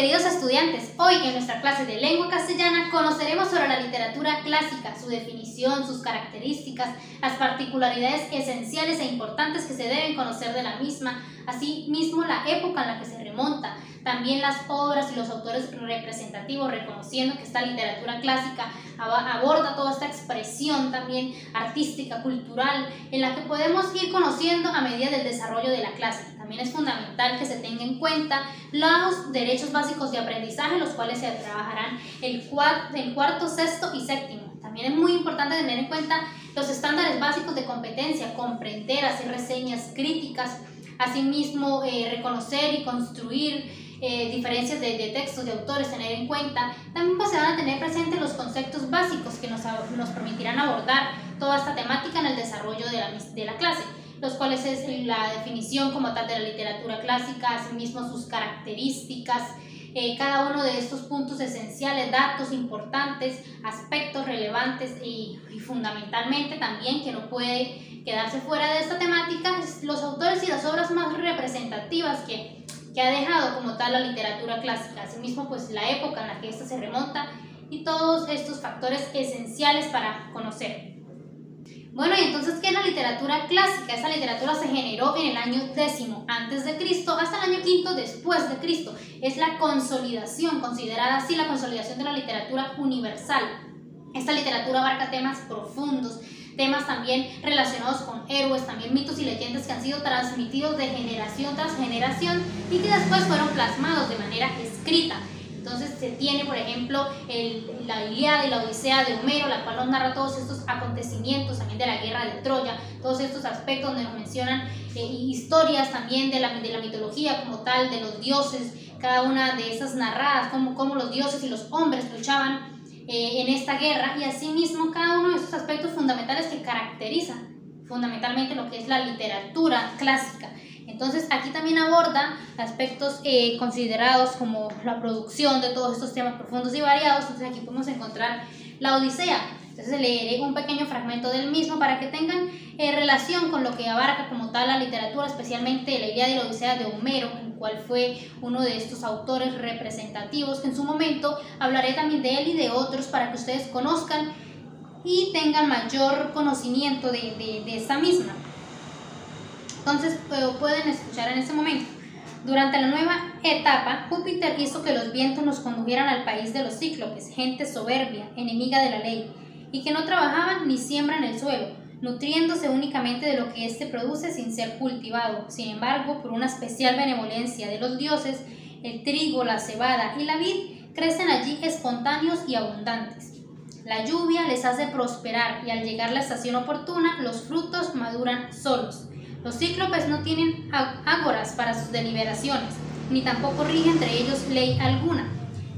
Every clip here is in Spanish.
queridos estudiantes, hoy en nuestra clase de lengua castellana conoceremos sobre la literatura clásica, su definición, sus características, las particularidades esenciales e importantes que se deben conocer de la misma, asimismo la época en la que se remonta, también las obras y los autores representativos, reconociendo que esta literatura clásica aborda toda esta expresión también artística, cultural, en la que podemos ir conociendo a medida del desarrollo de la clase. También es fundamental que se tenga en cuenta los derechos básicos de aprendizaje, los cuales se trabajarán el cuarto, sexto y séptimo. También es muy importante tener en cuenta los estándares básicos de competencia, comprender, hacer reseñas críticas, asimismo reconocer y construir diferencias de textos, de autores, tener en cuenta. También pues, se van a tener presentes los conceptos básicos que nos permitirán abordar toda esta temática en el desarrollo de la clase, los cuales es la definición como tal de la literatura clásica, asimismo sus características, cada uno de estos puntos esenciales, datos importantes, aspectos relevantes y fundamentalmente también que no puede quedarse fuera de esta temática, los autores y las obras más representativas que ha dejado como tal la literatura clásica, asimismo pues la época en la que ésta se remonta y todos estos factores esenciales para conocer. Bueno, y entonces, ¿qué es la literatura clásica? Esta literatura se generó en el año 10 antes de Cristo hasta el año 5 después de Cristo. Es la consolidación, considerada así la consolidación de la literatura universal. Esta literatura abarca temas profundos, temas también relacionados con héroes, también mitos y leyendas que han sido transmitidos de generación tras generación y que después fueron plasmados de manera escrita. Entonces se tiene, por ejemplo, la Ilíada y la Odisea de Homero, la cual nos narra todos estos acontecimientos también de la guerra de Troya, todos estos aspectos donde nos mencionan historias también de la mitología como tal, de los dioses, cada una de esas narradas, cómo los dioses y los hombres luchaban en esta guerra, y asimismo cada uno de esos aspectos fundamentales que caracterizan fundamentalmente lo que es la literatura clásica. Entonces aquí también aborda aspectos considerados como la producción de todos estos temas profundos y variados. Entonces aquí podemos encontrar la Odisea. Entonces leeré un pequeño fragmento del mismo para que tengan relación con lo que abarca como tal la literatura, especialmente la Ilíada y la Odisea de Homero, el cual fue uno de estos autores representativos que en su momento hablaré también de él y de otros para que ustedes conozcan y tengan mayor conocimiento de esta misma. Entonces pueden escuchar en este momento. Durante la nueva etapa, Júpiter hizo que los vientos nos condujeran al país de los cíclopes, gente soberbia, enemiga de la ley, y que no trabajaban ni siembran el suelo, nutriéndose únicamente de lo que éste produce sin ser cultivado. Sin embargo, por una especial benevolencia de los dioses, el trigo, la cebada y la vid crecen allí espontáneos y abundantes. La lluvia les hace prosperar y al llegar la estación oportuna, los frutos maduran solos. Los cíclopes no tienen ágoras para sus deliberaciones, ni tampoco rige entre ellos ley alguna.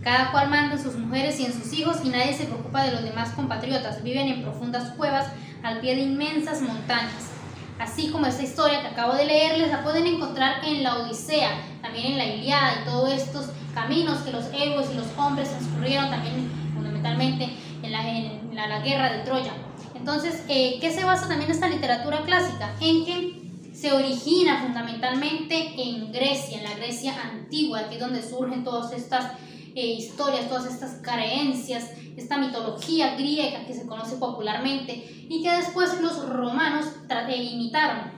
Cada cual manda en sus mujeres y en sus hijos y nadie se preocupa de los demás compatriotas. Viven en profundas cuevas al pie de inmensas montañas. Así como esta historia que acabo de leerles la pueden encontrar en la Odisea, también en la Ilíada y todos estos caminos que los héroes y los hombres transcurrieron también fundamentalmente en la guerra de Troya. Entonces, ¿qué se basa también esta literatura clásica? En que se origina fundamentalmente en Grecia, en la Grecia antigua, aquí es donde surgen todas estas historias, todas estas creencias, esta mitología griega que se conoce popularmente y que después los romanos imitaron.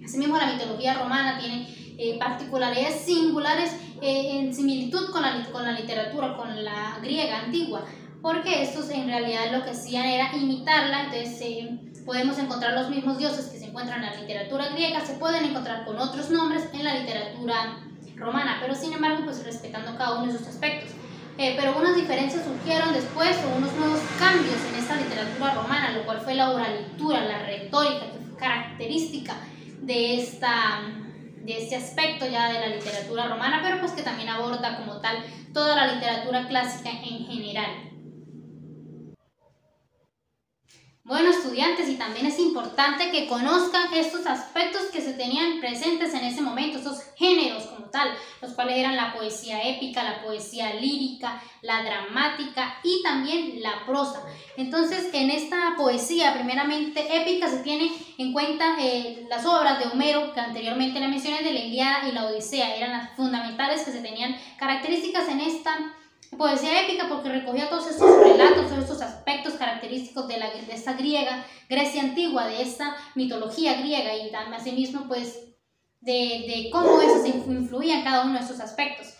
Asimismo, la mitología romana tiene particularidades singulares en similitud con la literatura, con la griega antigua, porque estos en realidad lo que hacían era imitarla. Entonces podemos encontrar los mismos dioses que se encuentran en la literatura griega, se pueden encontrar con otros nombres en la literatura romana, pero sin embargo pues respetando cada uno de sus aspectos. Pero unas diferencias surgieron después, o unos nuevos cambios en esta literatura romana, lo cual fue la oralitura, la retórica, que fue característica de este aspecto ya de la literatura romana, pero pues que también aborda como tal toda la literatura clásica en general. Bueno, estudiantes, y también es importante que conozcan estos aspectos que se tenían presentes en ese momento, estos géneros como tal. universal, los cuales eran la poesía épica, la poesía lírica, la dramática y también la prosa. Entonces, en esta poesía primeramente épica se tiene en cuenta las obras de Homero, que anteriormente le mencioné, de la Ilíada y la Odisea, eran las fundamentales que se tenían características en esta poesía épica, porque recogía todos estos relatos, todos estos aspectos característicos de esta Grecia antigua, de esta mitología griega, y también asimismo pues de cómo eso se influía en cada uno de esos aspectos.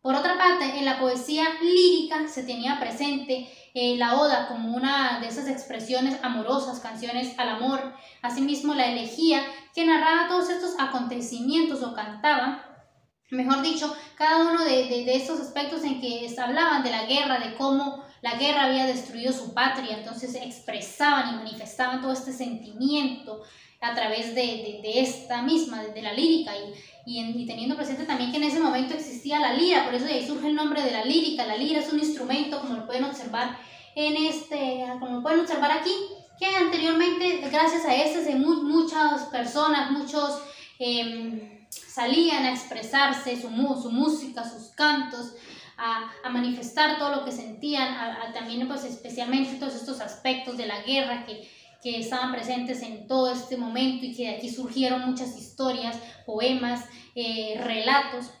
Por otra parte, en la poesía lírica se tenía presente la oda como una de esas expresiones amorosas, canciones al amor, asimismo la elegía, que narraba todos estos acontecimientos o cantaba, mejor dicho, cada uno de estos aspectos en que hablaban de la guerra, de cómo la guerra había destruido su patria. Entonces expresaban y manifestaban todo este sentimiento a través de esta misma, de la lírica, y teniendo presente también que en ese momento existía la lira, por eso de ahí surge el nombre de la lírica. La lira es un instrumento, como lo pueden observar como lo pueden observar aquí, que anteriormente, gracias a muchas personas, muchos salían a expresarse su música, sus cantos, a manifestar todo lo que sentían, también pues especialmente todos estos aspectos de la guerra que estaban presentes en todo este momento, y que de aquí surgieron muchas historias, poemas, relatos.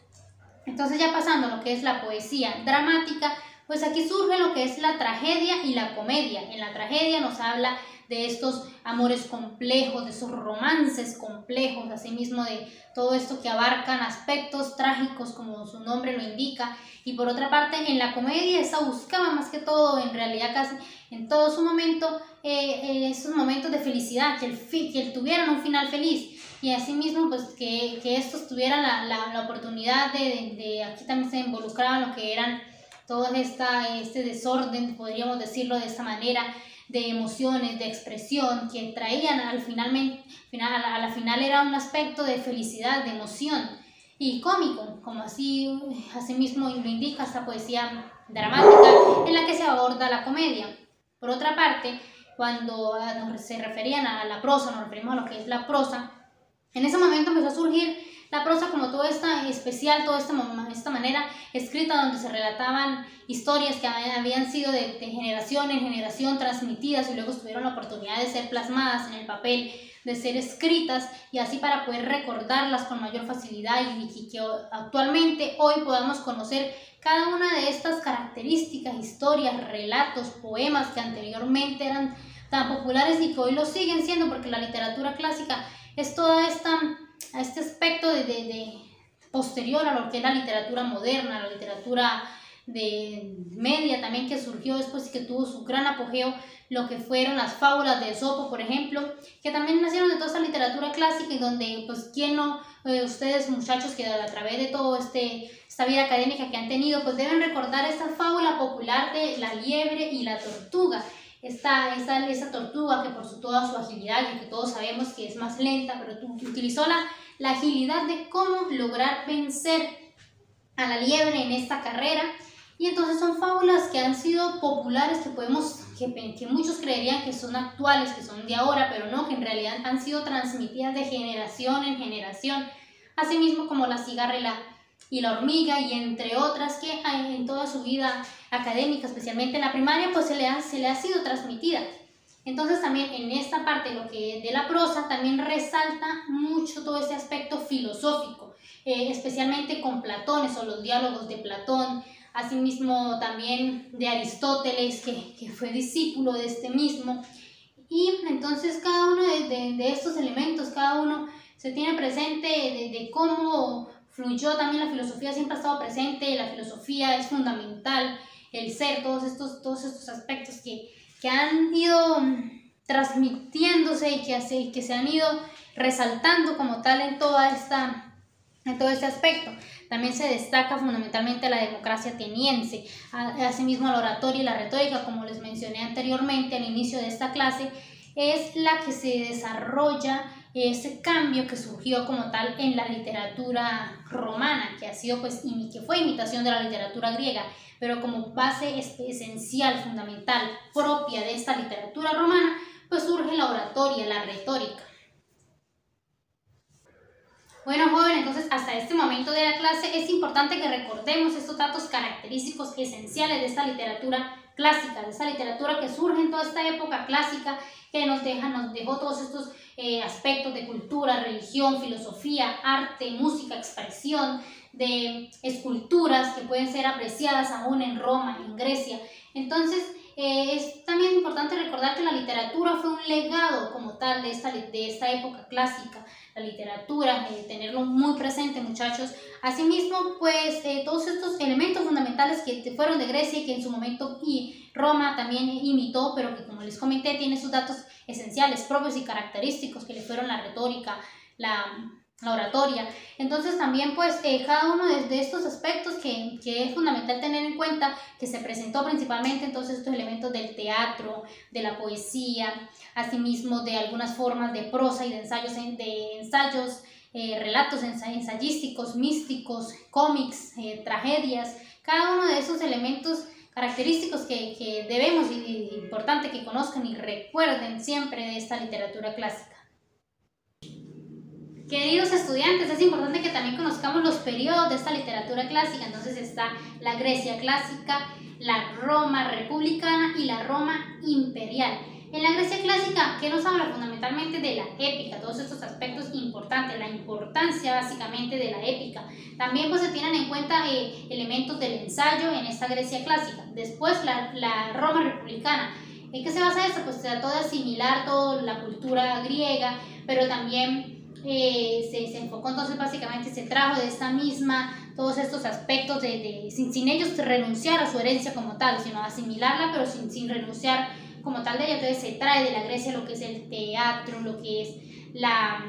Entonces, ya pasando a lo que es la poesía dramática, pues aquí surge lo que es la tragedia y la comedia. En la tragedia nos habla de estos amores complejos, de esos romances complejos, asimismo de todo esto que abarcan aspectos trágicos, como su nombre lo indica. Y por otra parte, en la comedia, esa buscaba más que todo, en realidad casi en todo su momento, esos momentos de felicidad, que tuvieran un final feliz, y asimismo pues que estos tuvieran la oportunidad aquí también se involucraban lo que eran todo este desorden, podríamos decirlo de esta manera, de emociones, de expresión, que traían a la final era un aspecto de felicidad, de emoción y cómico, como asimismo lo indica esta poesía dramática en la que se aborda la comedia. Por otra parte, cuando se referían a la prosa, nos referimos a lo que es la prosa, en ese momento empezó a surgir la prosa como toda esta especial, toda esta manera escrita, donde se relataban historias que habían sido de generación en generación transmitidas, y luego tuvieron la oportunidad de ser plasmadas en el papel, de ser escritas, y así para poder recordarlas con mayor facilidad, y que actualmente hoy podamos conocer cada una de estas características, historias, relatos, poemas que anteriormente eran tan populares y que hoy lo siguen siendo, porque la literatura clásica es toda este aspecto posterior a lo que es la literatura moderna, la literatura de media también, que surgió después y que tuvo su gran apogeo, lo que fueron las fábulas de Esopo, por ejemplo, que también nacieron de toda esta literatura clásica, y donde pues quién no, ustedes muchachos que a través de todo esta vida académica que han tenido, pues deben recordar esta fábula popular de la liebre y la tortuga. Esa tortuga que por toda su agilidad, y que todos sabemos que es más lenta, pero utilizó la agilidad de cómo lograr vencer a la liebre en esta carrera. Y entonces son fábulas que han sido populares, que muchos creerían que son actuales, que son de ahora, pero no, que en realidad han sido transmitidas de generación en generación, asimismo como la cigarra y la hormiga, y entre otras que en toda su vida académica, especialmente en la primaria, pues se le ha sido transmitida. Entonces también en esta parte lo que de la prosa también resalta mucho todo ese aspecto filosófico, especialmente con Platón, o los diálogos de Platón, asimismo también de Aristóteles, que fue discípulo de este mismo. Y entonces cada uno de estos elementos, cada uno se tiene presente de cómo fluyó también la filosofía, siempre ha estado presente, la filosofía es fundamental, el ser, todos estos aspectos que han ido transmitiéndose y que se han ido resaltando como tal en todo este aspecto. También se destaca fundamentalmente la democracia ateniense, asimismo la oratoria y la retórica, como les mencioné anteriormente al inicio de esta clase, es la que se desarrolla ese cambio que surgió como tal en la literatura romana, que ha sido que fue imitación de la literatura griega, pero como base esencial, fundamental, propia de esta literatura romana, pues surge la oratoria, la retórica. Bueno, joven, entonces hasta este momento de la clase es importante que recordemos estos datos característicos esenciales de esta literatura clásica, de esta literatura que surge en toda esta época clásica, que nos dejó todos estos aspectos de cultura, religión, filosofía, arte, música, expresión, de esculturas que pueden ser apreciadas aún en Roma, en Grecia. Entonces, es también importante recordar que la literatura fue un legado como tal de esta época clásica. La literatura, tenerlo muy presente, muchachos. Asimismo, pues todos estos elementos fundamentales que fueron de Grecia y que en su momento y Roma también imitó, pero que como les comenté tiene sus datos esenciales, propios y característicos que le fueron la retórica, la oratoria. Entonces también pues cada uno de estos aspectos que es fundamental tener en cuenta, que se presentó principalmente entonces estos elementos del teatro, de la poesía, asimismo de algunas formas de prosa y de ensayos, relatos ensayísticos, místicos, cómics, tragedias, cada uno de esos elementos característicos que debemos y importante que conozcan y recuerden siempre de esta literatura clásica. Queridos estudiantes, es importante que también conozcamos los periodos de esta literatura clásica. Entonces está la Grecia clásica, la Roma republicana y la Roma imperial. En la Grecia clásica, ¿qué nos habla? Fundamentalmente de la épica, todos estos aspectos importantes, la importancia básicamente de la épica. También pues se tienen en cuenta elementos del ensayo en esta Grecia clásica. Después la Roma republicana. ¿En qué se basa esto? Pues se trató de asimilar toda la cultura griega, pero también se enfocó entonces básicamente, se trajo de esta misma todos estos aspectos sin ellos renunciar a su herencia como tal, sino asimilarla pero sin renunciar como tal de ella. Entonces se trae de la Grecia lo que es el teatro, lo que es la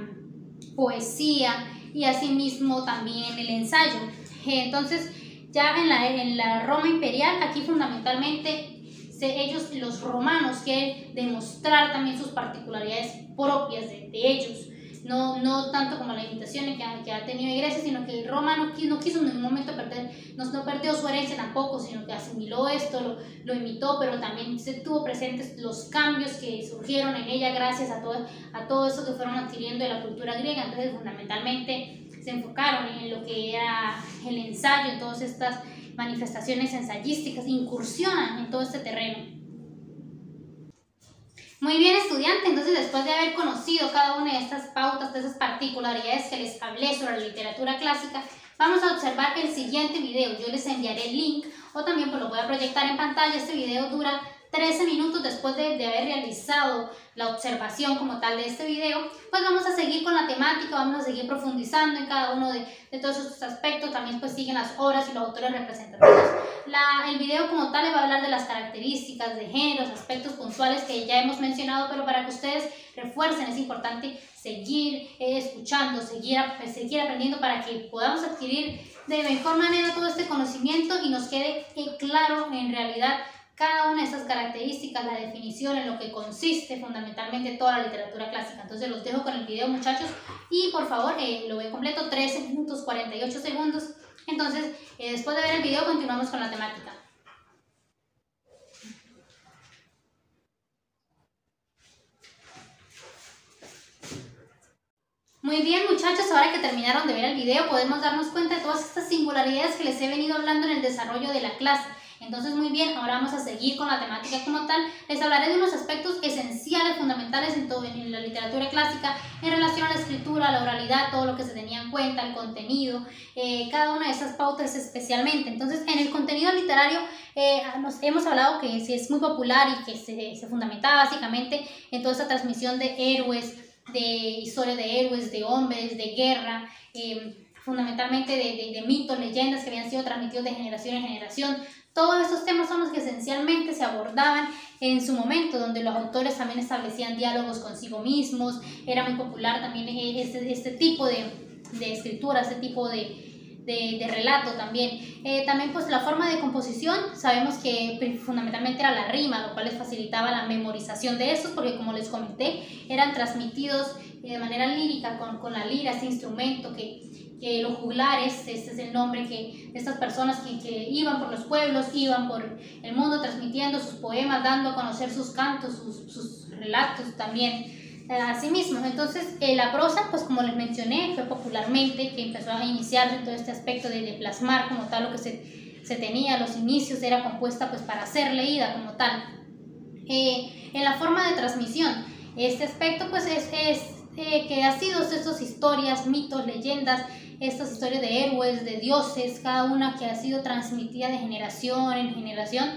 poesía y asimismo también el ensayo. Entonces ya en la Roma imperial, aquí fundamentalmente ellos, los romanos, quieren demostrar también sus particularidades propias de ellos. No tanto como la imitación que ha tenido Grecia, sino que Roma no quiso en ningún momento perder, no perdió su herencia tampoco, sino que asimiló esto, lo imitó, pero también se tuvo presentes los cambios que surgieron en ella gracias a todo eso que fueron adquiriendo de la cultura griega. Entonces fundamentalmente se enfocaron en lo que era el ensayo, en todas estas manifestaciones ensayísticas, incursionan en todo este terreno. Muy bien, estudiante, entonces después de haber conocido cada una de estas pautas, de esas particularidades que les hablé sobre la literatura clásica, vamos a observar el siguiente video. Yo les enviaré el link o también pues lo voy a proyectar en pantalla. Este video dura 13 minutos después de haber realizado la observación como tal de este video. Pues vamos a seguir con la temática, vamos a seguir profundizando en cada uno de todos estos aspectos. También pues siguen las obras y los autores representativos. El video como tal le va a hablar de las características de géneros, aspectos puntuales que ya hemos mencionado, pero para que ustedes refuercen es importante seguir escuchando, seguir aprendiendo para que podamos adquirir de mejor manera todo este conocimiento y nos quede claro en realidad cada una de estas características, la definición, en lo que consiste fundamentalmente toda la literatura clásica. Entonces los dejo con el video, muchachos, y por favor lo veo completo, 13 minutos 48 segundos. Entonces después de ver el video continuamos con la temática. Muy bien, muchachos, ahora que terminaron de ver el video podemos darnos cuenta de todas estas singularidades que les he venido hablando en el desarrollo de la clase. Entonces, muy bien, ahora vamos a seguir con la temática como tal. Les hablaré de unos aspectos esenciales, fundamentales en la literatura clásica en relación a la escritura, a la oralidad, todo lo que se tenía en cuenta, el contenido, cada una de esas pautas especialmente. Entonces, en el contenido literario hemos hablado que es muy popular y que se fundamentaba básicamente en toda esta transmisión de héroes, de historia de héroes, de hombres, de guerra, fundamentalmente de mitos, leyendas que habían sido transmitidos de generación en generación. Todos estos temas son los que esencialmente se abordaban en su momento, donde los autores también establecían diálogos consigo mismos. Era muy popular también este tipo de escritura, este tipo de relato también. También pues la forma de composición, sabemos que fundamentalmente era la rima, lo cual les facilitaba la memorización de estos, porque como les comenté, eran transmitidos de manera lírica con la lira, este instrumento que los juglares, este es el nombre de estas personas que iban por los pueblos, iban por el mundo transmitiendo sus poemas, dando a conocer sus cantos, sus relatos también. Asimismo, entonces la prosa, pues como les mencioné, fue popularmente que empezó a iniciarse todo este aspecto de plasmar como tal lo que se tenía a los inicios, era compuesta pues para ser leída como tal. En la forma de transmisión, este aspecto pues es que ha sido estas historias, mitos, leyendas, estas historias de héroes, de dioses, cada una que ha sido transmitida de generación en generación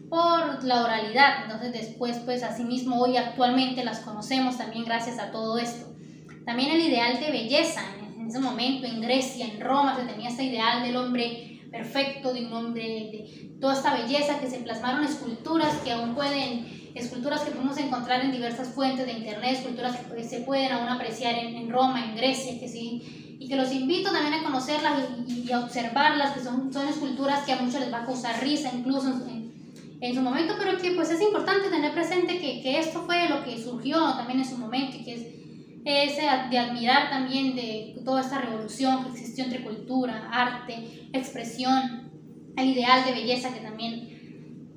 por la oralidad. Entonces después pues asimismo hoy actualmente las conocemos también gracias a todo esto. También el ideal de belleza, en ese momento en Grecia, en Roma se tenía este ideal del hombre perfecto, de un hombre, de toda esta belleza, que se plasmaron esculturas que aún esculturas que podemos encontrar en diversas fuentes de internet, esculturas que se pueden aún apreciar en Roma, en Grecia, que sí, y que los invito también a conocerlas y a observarlas, que son esculturas que a muchos les va a causar risa incluso en su momento, pero que pues es importante tener presente que esto fue lo que surgió también en su momento, que es de admirar también de toda esta revolución que existió entre cultura, arte, expresión, el ideal de belleza que también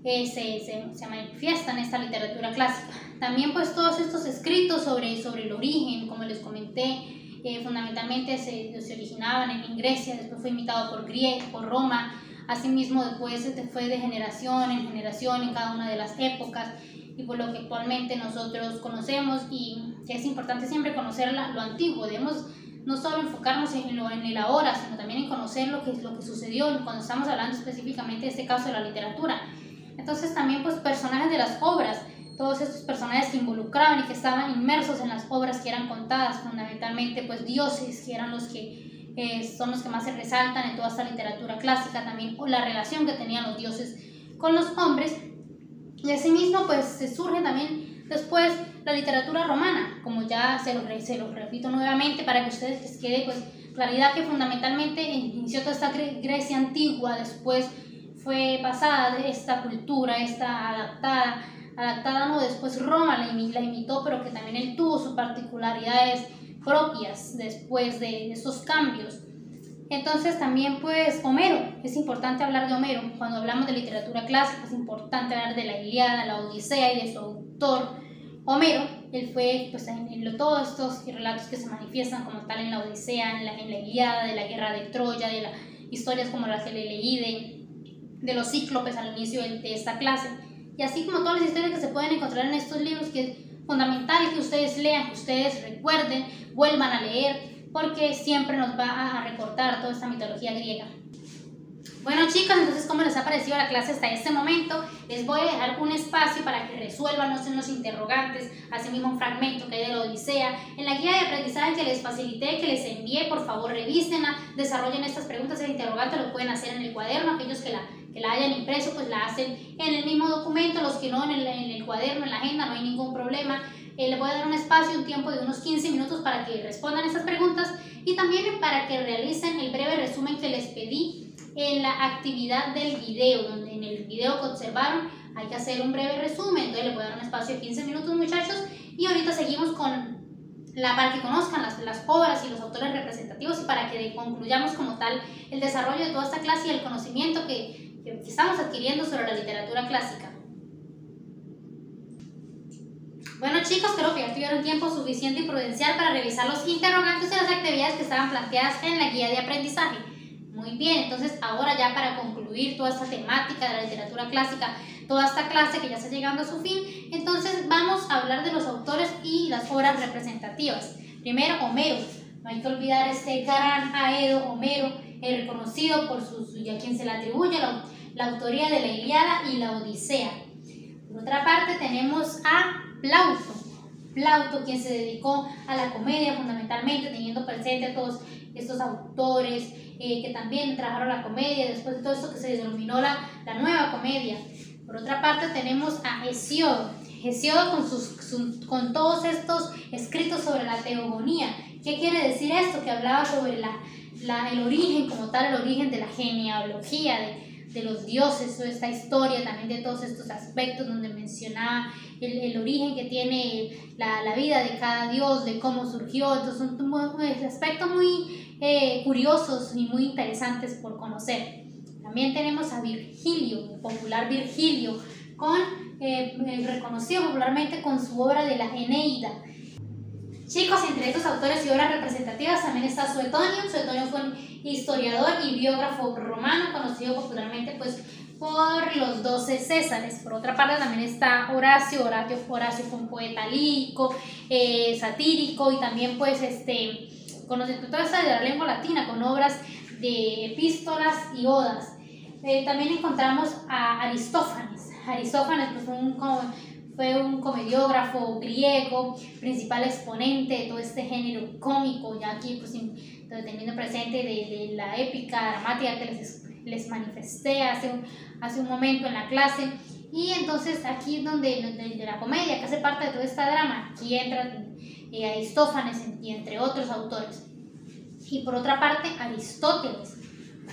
se manifiesta en esta literatura clásica. También pues todos estos escritos sobre el origen, como les comenté, fundamentalmente se originaban en Grecia, después fue imitado por Roma, asimismo después se fue de generación en generación en cada una de las épocas, y por lo que actualmente nosotros conocemos, y que es importante siempre conocer lo antiguo. Debemos no solo enfocarnos en el ahora, sino también en conocer lo que sucedió cuando estamos hablando específicamente de este caso de la literatura. Entonces también pues personajes de las obras, todos estos personajes que involucraban y que estaban inmersos en las obras que eran contadas, fundamentalmente pues dioses, que eran los que son los que más se resaltan en toda esta literatura clásica, también o la relación que tenían los dioses con los hombres. Y asimismo pues se surge también después la literatura romana, como ya se los repito nuevamente para que a ustedes les quede pues claridad, que fundamentalmente inició toda esta Grecia antigua, después fue pasada de esta cultura, esta adaptada no, después Roma la imitó, pero que también él tuvo sus particularidades propias después de estos cambios. Entonces también pues Homero, es importante hablar de Homero. Cuando hablamos de literatura clásica es importante hablar de la Ilíada, la Odisea y de su autor Homero. Él fue pues en todos estos relatos que se manifiestan como tal en la Odisea, en la Ilíada, de la guerra de Troya, de las historias como las que le leí de los cíclopes al inicio de esta clase, y así como todas las historias que se pueden encontrar en estos libros, que es fundamental que ustedes lean, que ustedes recuerden, vuelvan a leer, porque siempre nos va a recordar toda esta mitología griega. Bueno chicos, entonces ¿cómo les ha parecido la clase hasta este momento? Les voy a dejar un espacio para que resuelvan los interrogantes, asimismo un fragmento que hay de la Odisea. En la guía de aprendizaje que les facilité, que les envié, por favor revísenla, desarrollen estas preguntas. El interrogante lo pueden hacer en el cuaderno, aquellos que la hayan impreso pues la hacen en el mismo documento, los que no en el cuaderno, en la agenda, no hay ningún problema. Les voy a dar un espacio, un tiempo de unos 15 minutos para que respondan estas preguntas, y también para que realicen el breve resumen que les pedí en la actividad del video, donde en el video que observaron hay que hacer un breve resumen. Entonces les voy a dar un espacio de 15 minutos muchachos, y ahorita seguimos para que conozcan las obras y los autores representativos, y para que concluyamos como tal el desarrollo de toda esta clase y el conocimiento que estamos adquiriendo sobre la literatura clásica. Bueno chicos, creo que ya tuvieron tiempo suficiente y prudencial para revisar los interrogantes y las actividades que estaban planteadas en la guía de aprendizaje. Muy bien, entonces ahora ya para concluir toda esta temática de la literatura clásica, toda esta clase que ya está llegando a su fin, entonces vamos a hablar de los autores y las obras representativas. Primero, Homero. No hay que olvidar este gran Aedo Homero, reconocido por a quien se le atribuye la autoría de la Ilíada y la Odisea. Por otra parte tenemos a Plauto, quien se dedicó a la comedia fundamentalmente, teniendo presente a todos estos autores que también trabajaron la comedia, después de todo esto que se denominó la nueva comedia. Por otra parte tenemos a Hesíodo con todos estos escritos sobre la teogonía. ¿Qué quiere decir esto? Que hablaba sobre el origen como tal, el origen de la genealogía de los dioses, o esta historia también de todos estos aspectos donde mencionaba el origen que tiene la vida de cada dios, de cómo surgió. Entonces son aspectos muy curiosos y muy interesantes por conocer. También tenemos a Virgilio, el popular Virgilio, reconocido popularmente con su obra de la Eneida. Chicos, entre estos autores y obras representativas también está Suetonio. Suetonio fue un historiador y biógrafo romano, conocido popularmente pues por los 12 Césares. Por otra parte también está Horacio. Horacio fue un poeta lírico, satírico, y también pues conoce toda esta de la lengua latina con obras de epístolas y odas. También encontramos a Aristófanes. Aristófanes pues, fue un comediógrafo griego, principal exponente de todo este género cómico, ya aquí pues teniendo presente de la épica dramática que les manifesté hace un momento en la clase. Y entonces aquí donde de la comedia, que hace parte de toda esta drama, aquí entra Aristófanes y entre otros autores. Y por otra parte, Aristóteles.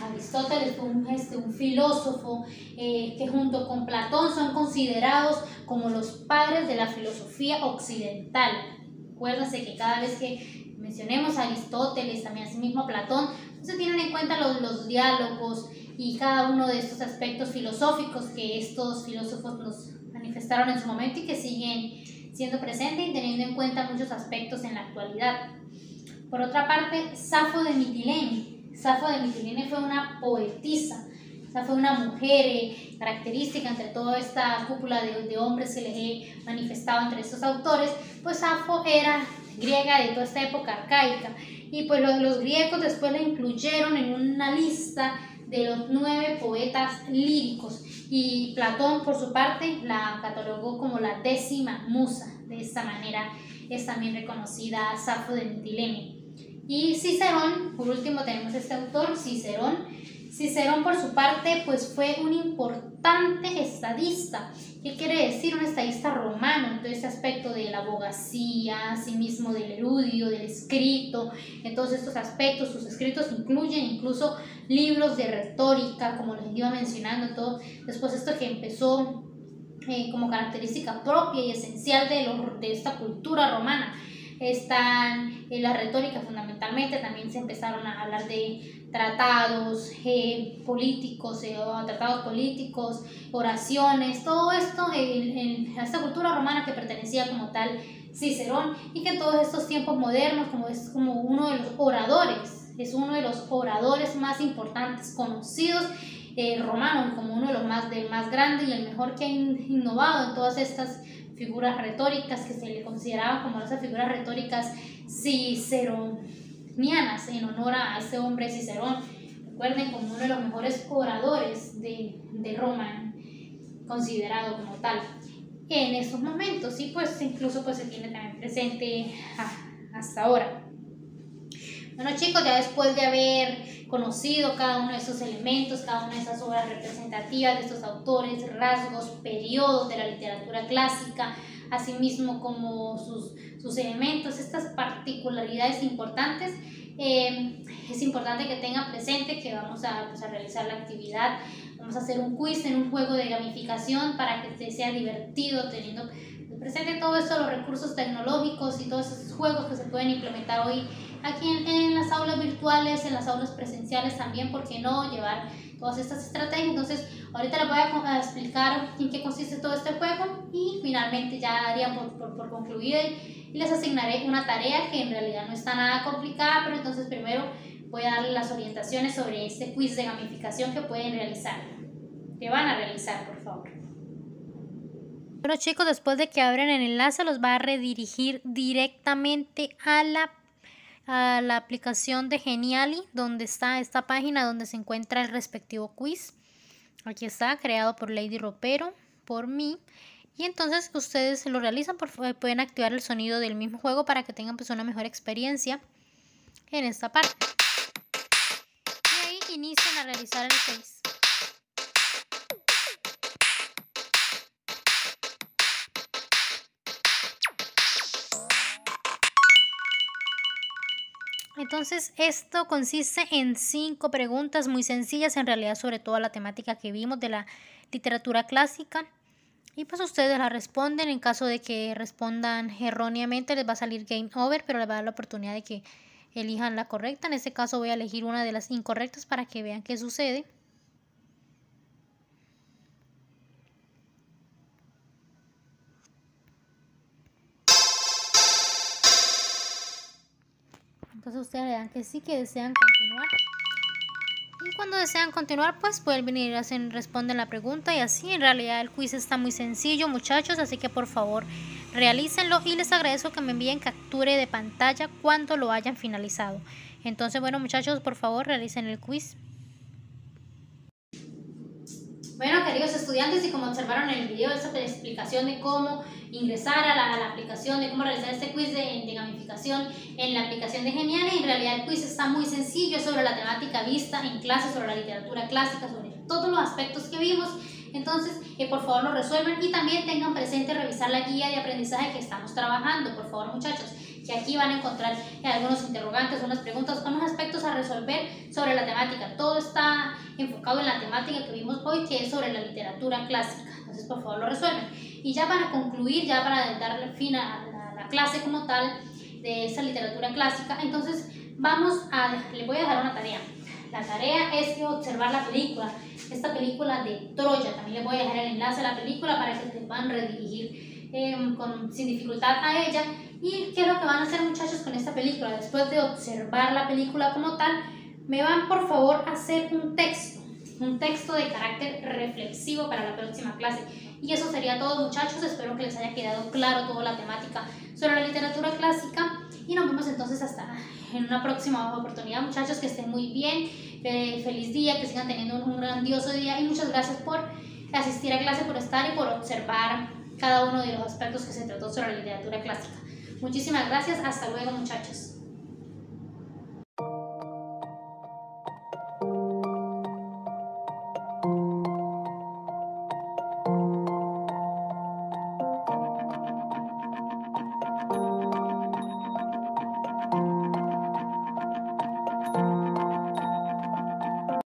Aristóteles fue un filósofo que junto con Platón son considerados como los padres de la filosofía occidental. Acuérdense que cada vez que mencionemos a Aristóteles, también asimismo a Platón, se tienen en cuenta los diálogos y cada uno de estos aspectos filosóficos que estos filósofos nos manifestaron en su momento y que siguen siendo presentes y teniendo en cuenta muchos aspectos en la actualidad. Por otra parte, Safo de Mitilene. Safo de Mitilene fue una poetisa, fue una mujer característica entre toda esta cúpula de hombres que les he manifestado entre estos autores. Pues Safo era griega de toda esta época arcaica y pues los griegos después la incluyeron en una lista de los 9 poetas líricos, y Platón por su parte la catalogó como la 10ª musa. De esta manera es también reconocida Safo de Mitilene. Y Cicerón, por último tenemos este autor, Cicerón. Cicerón por su parte pues fue un importante estadista. ¿Qué quiere decir? Un estadista romano en todo este aspecto de la abogacía, asimismo del erudio, del escrito. En todos estos aspectos sus escritos incluyen incluso libros de retórica, como les iba mencionando, todo. Después esto que empezó como característica propia y esencial de esta cultura romana. Están la retórica fundamentalmente, también se empezaron a hablar de tratados políticos, oraciones, todo esto en esta cultura romana que pertenecía como tal Cicerón, y que en todos estos tiempos modernos es como uno de los oradores, es uno de los oradores más importantes, conocidos romanos, como uno de los más grandes y el mejor que ha innovado en todas estas figuras retóricas que se le consideraban como esas figuras retóricas ciceronianas, en honor a este hombre Cicerón. Recuerden, como uno de los mejores oradores de Roma, considerado como tal en estos momentos, y pues incluso pues se tiene también presente hasta ahora. Bueno chicos, ya después de haber conocido cada uno de esos elementos, cada una de esas obras representativas de estos autores, rasgos, periodos de la literatura clásica, asimismo como sus elementos, estas particularidades importantes, es importante que tengan presente que vamos a realizar la actividad. Vamos a hacer un quiz en un juego de gamificación para que sea divertido, teniendo presente todo esto, los recursos tecnológicos y todos esos juegos que se pueden implementar hoy aquí en las aulas virtuales, en las aulas presenciales también, ¿por qué no llevar todas estas estrategias? Entonces, ahorita les voy a explicar en qué consiste todo este juego y finalmente ya daría por concluida y les asignaré una tarea que en realidad no está nada complicada, pero entonces primero voy a darles las orientaciones sobre este quiz de gamificación que pueden realizar, que van a realizar, por favor. Bueno chicos, después de que abran el enlace los va a redirigir directamente a la aplicación de Geniali, donde está esta página donde se encuentra el respectivo quiz. Aquí está, creado por Lady Ropero, por mí. Y entonces ustedes lo realizan, pueden activar el sonido del mismo juego para que tengan pues una mejor experiencia en esta parte. Y ahí inician a realizar el quiz. Entonces esto consiste en 5 preguntas muy sencillas, en realidad sobre toda la temática que vimos de la literatura clásica. Y pues ustedes la responden. En caso de que respondan erróneamente les va a salir game over, pero les va a dar la oportunidad de que elijan la correcta. En este caso voy a elegir una de las incorrectas para que vean qué sucede. entonces ustedes le dan que sí, que desean continuar. Y cuando desean continuar, pues pueden venir, responden la pregunta y así. En realidad el quiz está muy sencillo, muchachos, así que por favor realícenlo y les agradezco que me envíen captura de pantalla cuando lo hayan finalizado. Entonces, bueno, muchachos, por favor realicen el quiz. Bueno, queridos estudiantes, y como observaron en el video, esta explicación de cómo ingresar a la aplicación, de cómo realizar este quiz de gamificación en la aplicación de Geniali, en realidad el quiz está muy sencillo, sobre la temática vista en clase, sobre la literatura clásica, sobre todos los aspectos que vimos. Entonces, por favor lo resuelvan y también tengan presente revisar la guía de aprendizaje que estamos trabajando, por favor, muchachos, que aquí van a encontrar algunos interrogantes, unas preguntas, unos aspectos a resolver sobre la temática. Todo está enfocado en la temática que vimos hoy, que es sobre la literatura clásica. Entonces, por favor, lo resuelven. Y ya para concluir, ya para darle fin a la clase como tal de esa literatura clásica, entonces les voy a dejar una tarea. La tarea es observar la película, esta película de Troya. También les voy a dejar el enlace a la película para que te puedan redirigir sin dificultad a ella. ¿Y qué es lo que van a hacer, muchachos, con esta película? Después de observar la película como tal, me van por favor a hacer un texto de carácter reflexivo para la próxima clase. Y eso sería todo, muchachos. Espero que les haya quedado claro toda la temática sobre la literatura clásica y nos vemos entonces hasta en una próxima oportunidad, muchachos. Que estén muy bien, feliz día, que sigan teniendo un grandioso día y muchas gracias por asistir a clase, por estar y por observar cada uno de los aspectos que se trató sobre la literatura clásica. Muchísimas gracias, hasta luego, muchachos.